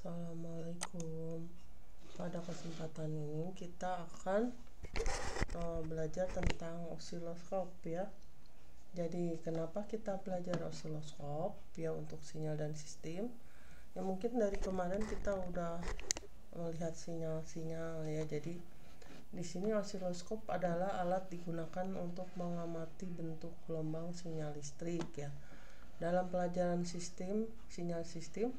Assalamualaikum. Pada kesempatan ini kita akan belajar tentang osiloskop ya. Jadi kenapa kita belajar osiloskop ya untuk sinyal dan sistem? Ya mungkin dari kemarin kita udah melihat sinyal-sinyal ya. Jadi di sini osiloskop adalah alat digunakan untuk mengamati bentuk gelombang sinyal listrik ya. Dalam pelajaran sinyal sistem,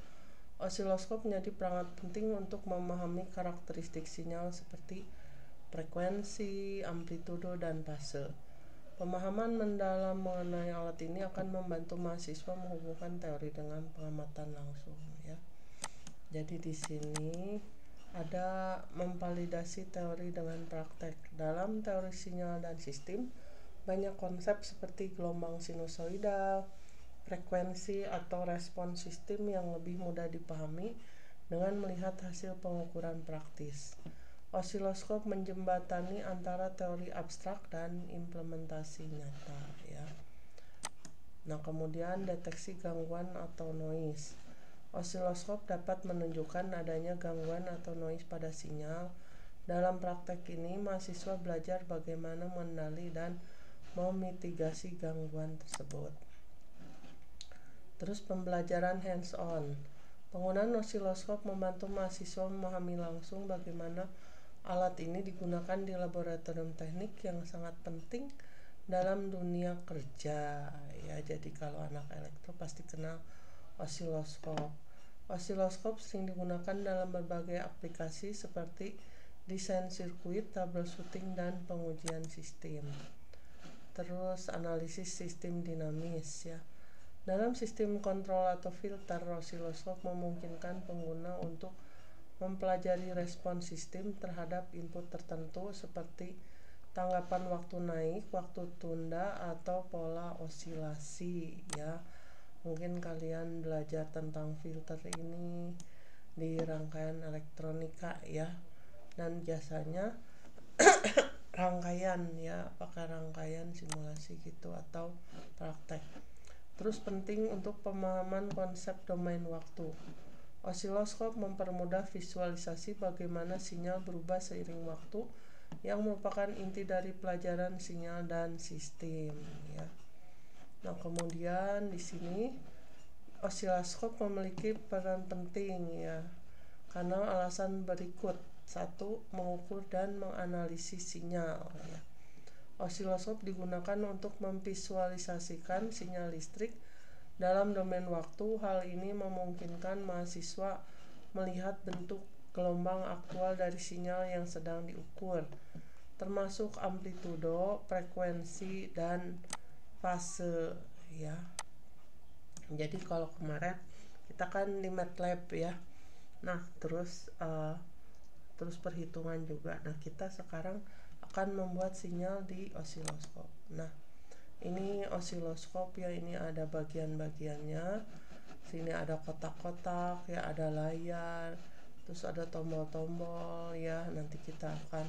osiloskop menjadi perangkat penting untuk memahami karakteristik sinyal seperti frekuensi, amplitudo, dan fase. Pemahaman mendalam mengenai alat ini akan membantu mahasiswa menghubungkan teori dengan pengamatan langsung ya. Jadi di sini ada memvalidasi teori dengan praktek. Dalam teori sinyal dan sistem, banyak konsep seperti gelombang sinusoidal, frekuensi atau respon sistem yang lebih mudah dipahami dengan melihat hasil pengukuran praktis. Osiloskop menjembatani antara teori abstrak dan implementasi nyata ya. Nah, kemudian deteksi gangguan atau noise. Osiloskop dapat menunjukkan adanya gangguan atau noise pada sinyal. Dalam praktek ini, mahasiswa belajar bagaimana mengenali dan memitigasi gangguan tersebut. Terus pembelajaran hands-on. Penggunaan osiloskop membantu mahasiswa memahami langsung bagaimana alat ini digunakan di laboratorium teknik yang sangat penting dalam dunia kerja ya. Jadi kalau anak elektro pasti kenal osiloskop. Osiloskop sering digunakan dalam berbagai aplikasi seperti desain sirkuit, troubleshooting, dan pengujian sistem. Terus analisis sistem dinamis ya. Dalam sistem kontrol atau filter, osiloskop memungkinkan pengguna untuk mempelajari respon sistem terhadap input tertentu seperti tanggapan waktu naik, waktu tunda, atau pola osilasi ya. Mungkin kalian belajar tentang filter ini di rangkaian elektronika ya. Dan biasanya rangkaian ya, pakai rangkaian simulasi gitu atau praktek. Terus penting untuk pemahaman konsep domain waktu. Osiloskop mempermudah visualisasi bagaimana sinyal berubah seiring waktu yang merupakan inti dari pelajaran sinyal dan sistem ya. Nah, kemudian di sini osiloskop memiliki peran penting ya. Karena alasan berikut. 1. Mengukur dan menganalisis sinyal ya. Osiloskop digunakan untuk memvisualisasikan sinyal listrik dalam domain waktu. Hal ini memungkinkan mahasiswa melihat bentuk gelombang aktual dari sinyal yang sedang diukur, termasuk amplitudo, frekuensi, dan fase ya. Jadi kalau kemarin kita kan di MATLAB ya. Nah, terus perhitungan juga. Nah, kita sekarang akan membuat sinyal di osiloskop. Nah, ini osiloskop ya, ini ada bagian-bagiannya. Sini ada kotak-kotak ya, ada layar, terus ada tombol-tombol ya. Nanti kita akan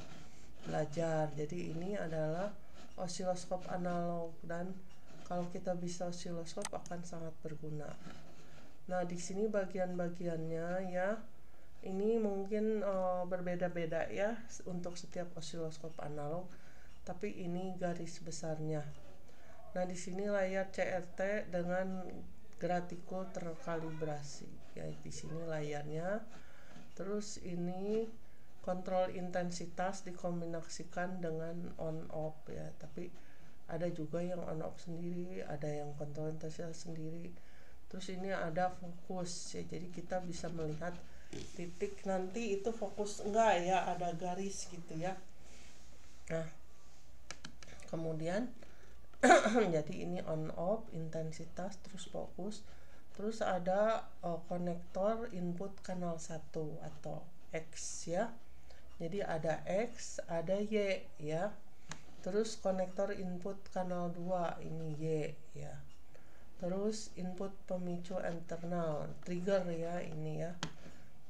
belajar. Jadi ini adalah osiloskop analog dan kalau kita bisa osiloskop akan sangat berguna. Nah, di sini bagian-bagiannya ya. Ini mungkin berbeda-beda ya untuk setiap osiloskop analog, tapi ini garis besarnya. Nah, di sini layar CRT dengan gratikul terkalibrasi. Ya, di sini layarnya. Terus ini kontrol intensitas dikombinasikan dengan on off ya. Tapi ada juga yang on off sendiri, ada yang kontrol intensitas sendiri. Terus ini ada fokus ya. Jadi kita bisa melihat titik nanti itu fokus enggak ya, ada garis gitu ya. Nah, kemudian jadi ini on off, intensitas, terus fokus, terus ada konektor input kanal 1 atau X ya. Jadi ada X, ada Y ya. Terus konektor input kanal 2 ini Y ya. Terus input pemicu internal, trigger ya ini ya.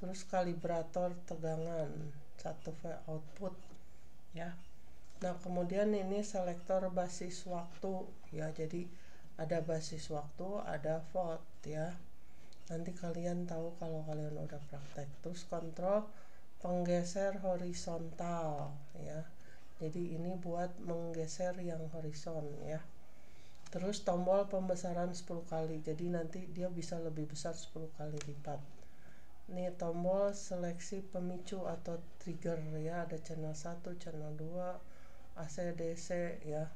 Terus kalibrator tegangan 1V output ya. Nah, kemudian ini selektor basis waktu ya. Jadi ada basis waktu, ada volt ya. nanti kalian tahu kalau kalian udah praktek. Terus kontrol penggeser horizontal ya, jadi ini buat menggeser yang horizon ya. Terus tombol pembesaran 10 kali, jadi nanti dia bisa lebih besar 10 kali lipat. Ini tombol seleksi pemicu atau trigger ya, ada channel 1, channel 2, AC DC ya.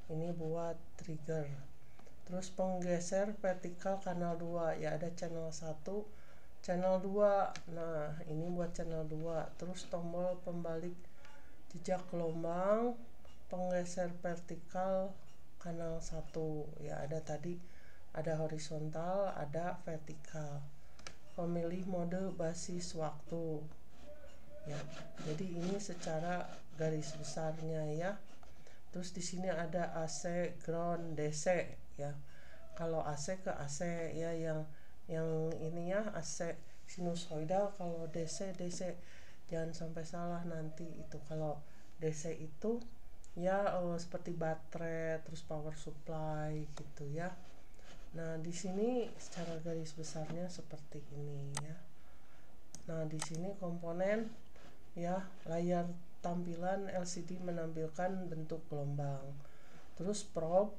Ini buat trigger. Terus penggeser vertikal kanal 2 ya, ada channel 1, channel 2. Nah, ini buat channel 2. Terus tombol pembalik jejak gelombang penggeser vertikal kanal 1 ya, ada tadi ada horizontal, ada vertikal. Pemilih mode basis waktu ya. Jadi ini secara garis besarnya ya. Terus di sini ada AC, ground, DC ya. Kalau AC ke AC ya, yang ini ya AC sinusoidal, kalau DC DC. Jangan sampai salah nanti itu. Kalau DC itu ya seperti baterai, terus power supply gitu ya. Nah, di sini secara garis besarnya seperti ini ya. Nah, di sini komponen ya, layar tampilan LCD menampilkan bentuk gelombang. Terus probe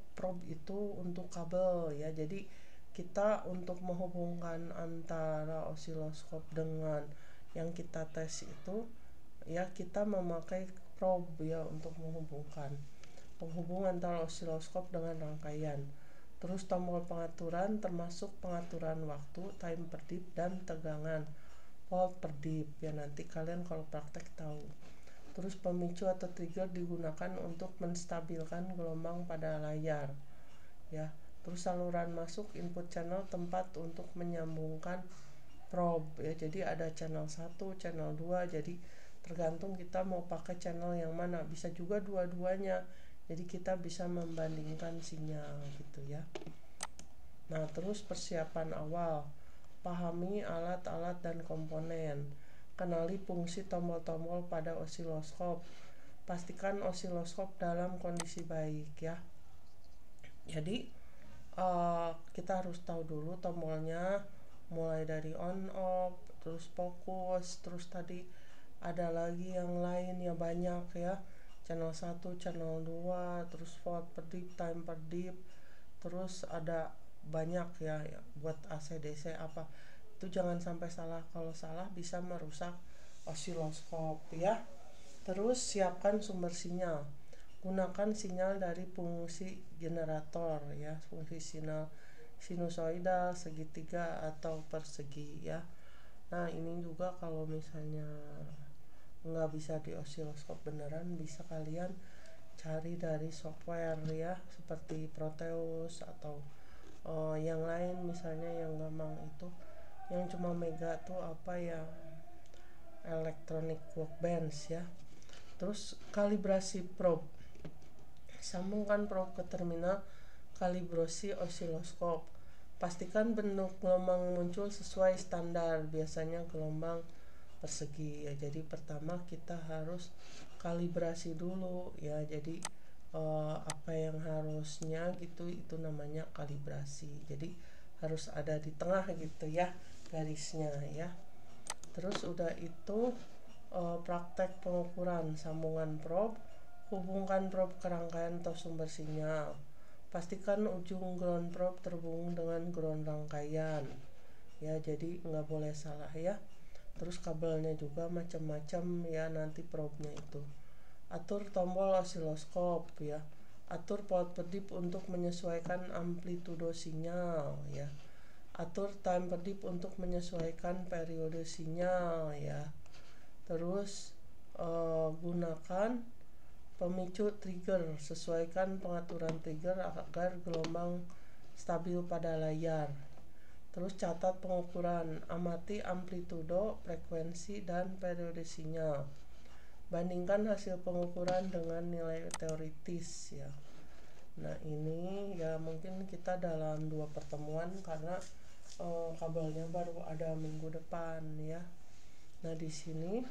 itu untuk kabel ya. Jadi kita untuk menghubungkan antara osiloskop dengan yang kita tes itu ya, kita memakai probe ya untuk menghubungkan penghubungan antara osiloskop dengan rangkaian. Terus tombol pengaturan termasuk pengaturan waktu, time per dip, dan tegangan volt per dip ya, nanti kalian kalau praktek tahu. Terus pemicu atau trigger digunakan untuk menstabilkan gelombang pada layar ya. Terus saluran masuk input channel, tempat untuk menyambungkan probe ya. Jadi ada channel 1, channel 2, jadi tergantung kita mau pakai channel yang mana. Bisa juga dua-duanya, jadi kita bisa membandingkan sinyal gitu ya. Nah, terus persiapan awal, pahami alat-alat dan komponen, kenali fungsi tombol-tombol pada osiloskop, pastikan osiloskop dalam kondisi baik ya. Jadi kita harus tahu dulu tombolnya, mulai dari on off, terus fokus, terus tadi ada lagi yang lain ya, banyak ya, channel 1, channel 2, terus volt per dip, time per dip, terus ada banyak ya, buat AC DC apa itu. Jangan sampai salah, kalau salah bisa merusak osiloskop ya. Terus siapkan sumber sinyal, gunakan sinyal dari fungsi generator ya, fungsi sinyal sinusoidal, segitiga, atau persegi ya. Nah, ini juga kalau misalnya nggak bisa di osiloskop beneran, bisa kalian cari dari software ya, seperti Proteus atau yang lain. Misalnya yang gampang itu, yang cuma mega tuh apa ya, electronic workbench ya. Terus kalibrasi probe, sambungkan probe ke terminal kalibrasi osiloskop, pastikan bentuk gelombang muncul sesuai standar, biasanya gelombang persegi ya. Jadi pertama kita harus kalibrasi dulu ya, jadi apa yang harusnya gitu, itu namanya kalibrasi. Jadi harus ada di tengah gitu ya garisnya ya. Terus udah itu praktek pengukuran sambungan probe, hubungkan probe ke rangkaian atau sumber sinyal, pastikan ujung ground probe terhubung dengan ground rangkaian ya, jadi nggak boleh salah ya. Terus kabelnya juga macam-macam ya, nanti probe-nya itu. Atur tombol osiloskop ya, atur volt per dip untuk menyesuaikan amplitudo sinyal ya, atur time per dip untuk menyesuaikan periode sinyal ya. Terus gunakan pemicu trigger, sesuaikan pengaturan trigger agar gelombang stabil pada layar. Terus catat pengukuran, amati amplitudo, frekuensi, dan periode sinyal. Bandingkan hasil pengukuran dengan nilai teoritis ya. Nah, ini ya mungkin kita dalam 2 pertemuan, karena kabelnya baru ada minggu depan ya. Nah, di sini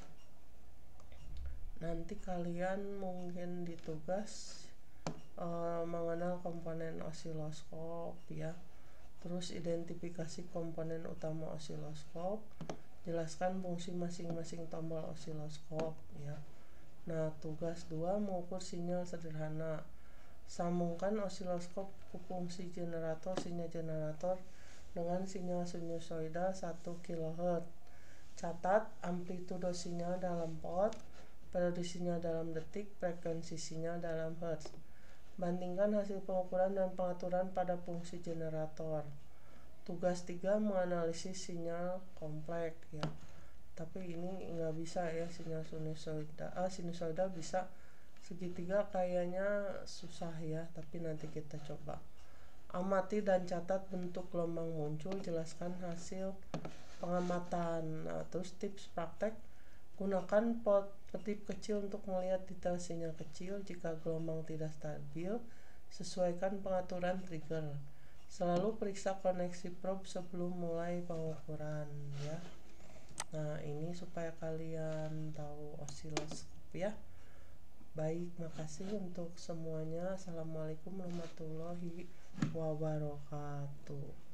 nanti kalian mungkin ditugas mengenal komponen osiloskop ya. Terus identifikasi komponen utama osiloskop, jelaskan fungsi masing-masing tombol osiloskop ya. Nah, tugas 2 mengukur sinyal sederhana. Sambungkan osiloskop ke fungsi generator sinyal generator dengan sinyal sinusoida 1 kHz. Catat amplitudo sinyal dalam pot, periode sinyal dalam detik, frekuensi sinyal dalam hertz. Bandingkan hasil pengukuran dan pengaturan pada fungsi generator. Tugas 3 menganalisis sinyal kompleks ya. Tapi ini nggak bisa ya sinyal sinusoida bisa, segitiga kayaknya susah ya, tapi nanti kita coba. Amati dan catat bentuk gelombang muncul, jelaskan hasil pengamatan. Nah, terus tips praktek, gunakan ketip kecil untuk melihat detail sinyal kecil. Jika gelombang tidak stabil, sesuaikan pengaturan trigger. Selalu periksa koneksi probe sebelum mulai pengukuran ya. Nah, ini supaya kalian tahu osiloskop ya. Baik, makasih untuk semuanya. Assalamualaikum warahmatullahi wabarakatuh.